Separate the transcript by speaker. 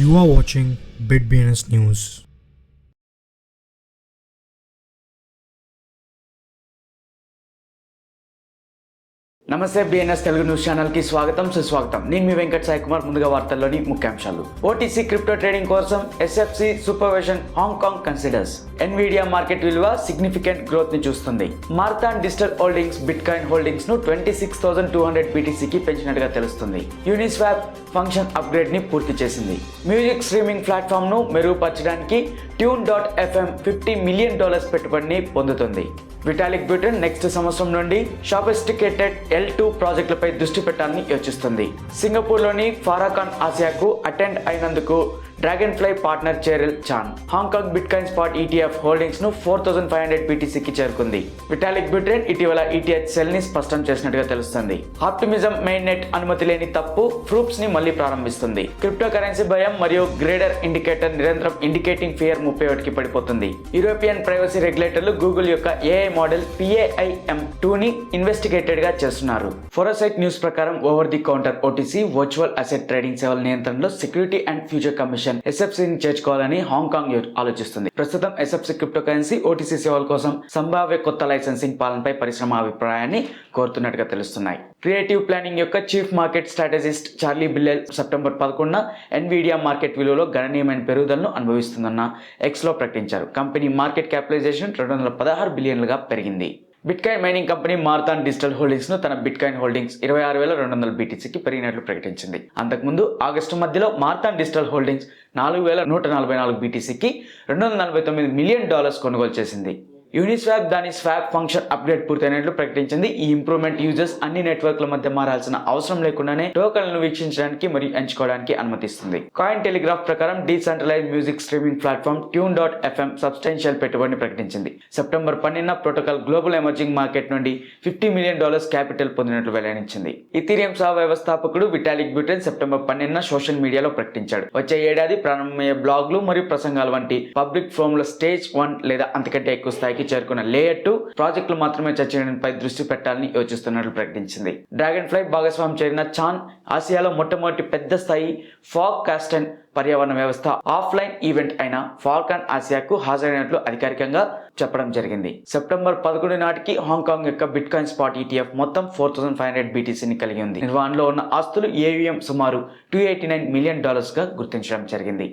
Speaker 1: You are watching BitBNS News.
Speaker 2: నమస్తే BNS Telugu news channel కి స్వాగతం సుస్వాగతం. నేను మీ వెంకట్ సాయి కుమార్. ముందుగా వార్తల్లోని ముఖ్యాంశాలు. ఓటీసీ క్రిప్టో ట్రేడింగ్ కోసం SFC supervision Hong Kong considers. Nvidia market విలువ సిగ్నిఫికెంట్ గ్రోత్ ని చూస్తుంది. Marathon digital holdings bit coin holdings ను 26,200 BTC కి పెంచినట్టుగా తెలుస్తుంది. యూనిస్వాప్ ఫంక్షన్ అప్గ్రేడ్ ని పూర్తి చేసింది. మ్యూజిక్ స్ట్రీమింగ్ ప్లాట్ఫామ్ ను మెరుగుపరచడానికి Tune.fm $50 million పెట్టుబడిని పొందుతుంది. విటాలిక్ బ్యూటెన్ నెక్స్ట్ సంవత్సరం నుండి సోఫిస్టికేటెడ్ L2 ప్రాజెక్టులపై దృష్టి పెట్టాలని యోచిస్తుంది. సింగపూర్లోని ఫారాకాన్ ఆసియాకు అటెండ్ అయినందుకు Dragonfly partner Cheryl Chan Hong Kong bitcoin spot ETF holdings ను 4,500 BTC కి చేరుకుంది. విటాలిక్ బ్యూటెన్ ఇటీవల ETH సెల్ ని స్పష్టం చేసినట్టుగా తెలుస్తుంది. ఆప్టిమిజం మెయిన్ నెట్ అనుమతి లేని తప్పు ప్రూఫ్స్ ని మళ్ళీ ప్రారంభిస్తుంది. క్రిప్టో కరెన్సీ భయం మరియు గ్రేడర్ ఇండికేటర్ నిరంతరం ఇండికేటింగ్ ఫియర్ 31కి పడిపోతుంది. యూరోపియన్ ప్రైవసీ రెగ్యులేటర్లు గూగుల్ యొక్క AI మోడల్ PAIM2 ని ఇన్వెస్టిగేటెడ్ గా చేస్తున్నారు. ఫోరోసైట్ న్యూస్ ప్రకారం over the counter OTC virtual asset trading సేవల నియంత్రణలో సెక్యూరిటీ అండ్ ఫ్యూచర్ కమిషన్ SFCని చేర్చుకోవాలని హాంకాంగ్ ఆలోచిస్తుంది. ప్రస్తుతం SFC క్రిప్టో కరెన్సీ OTC సేవల కోసం సంభావ్య కొత్త లైసెన్సింగ్ పాలనపై పరిశ్రమ అభిప్రాయాన్ని కోరుతున్నట్టుగా తెలుస్తున్నాయి. క్రియేటివ్ ప్లానింగ్ యొక్క chief market strategist Charlie Bilello September 11న ఎన్విడియా మార్కెట్ విలువలో గణనీయమైన పెరుగుదలను అనుభవిస్తుందన్న ఎక్స్లో ప్రకటించారు. కంపెనీ మార్కెట్ క్యాపిటలైజేషన్ 216 బిలియన్లుగా పెరిగింది. Bitcoin mining company marathon digital holdings ను తన బిట్కాయిన్ హోల్డింగ్స్ 26,200 BTC కి పెరిగినట్లు ప్రకటించింది. అంతకుముందు ఆగస్టు మధ్యలో మార్థాన్ డిజిటల్ హోల్డింగ్స్ 4,144 BTC కి $249 మిలియన్ కొనుగోలు చేసింది. యూనిస్వాప్ దాని స్వాప్ ఫంక్షన్ అప్డేట్ పూర్తయినట్లు ప్రకటించింది. ఈ ఇంప్రూవ్మెంట్ యూజర్స్ అన్ని నెట్వర్క్ల మధ్య మారాల్సిన అవసరం లేకుండానే టోకన్లను వీక్షించడానికి మరియు ఎంచుకోవడానికి అనుమతిస్తుంది. కాయిన్ టెలిగ్రాఫ్ ప్రకారం decentralized music streaming platform Tune.fm substantial పెట్టుబడిని ప్రకటించింది. సెప్టెంబర్ 12న ప్రోటోకాల్ గ్లోబల్ ఎమర్జింగ్ మార్కెట్ నుండి $50 మిలియన్ క్యాపిటల్ పొందినట్లు వెల్లడించింది. ఇథీరియం సహ వ్యవస్థాపకుడు విటాలిక్ బ్యూటెన్ సెప్టెంబర్ 12న సోషల్ మీడియాలో ప్రకటించాడు. వచ్చే ఏడాది ప్రారంభమయ్యే బ్లాగ్లు మరియు ప్రసంగాలు వంటి పబ్లిక్ ఫోరంల స్టేజ్ 1 లేదా అంతకంటే ఎక్కువ స్థాయికి చేరుకున్న లేయర్ 2 ప్రాజెక్టులు మాత్రమే చర్చపై దృష్టి పెట్టాలని యోచిస్తున్నట్లు ప్రకటించింది. డ్రాగన్ ఫ్లై భాగస్వామ్యం చేరిన చాన్ ఆసియాలో మొట్టమొదటి పెద్ద స్థాయి ఫాగ్ కాస్టన్ పర్యావరణ వ్యవస్థ ఆఫ్లైన్ ఈవెంట్ అయిన ఫాల్కాన్ ఆసియాకు హాజరైనట్లు అధికారికంగా చెప్పడం జరిగింది. సెప్టెంబర్ 11 నాటికి హాంకాంగ్ యొక్క బిట్ కాయిన్ స్పాట్ ETF మొత్తం 4,500 BTC ని కలిగి ఉంది. నిర్వహణలో ఉన్న ఆస్తులు AUM సుమారు $289 మిలియన్ గా గుర్తించడం జరిగింది.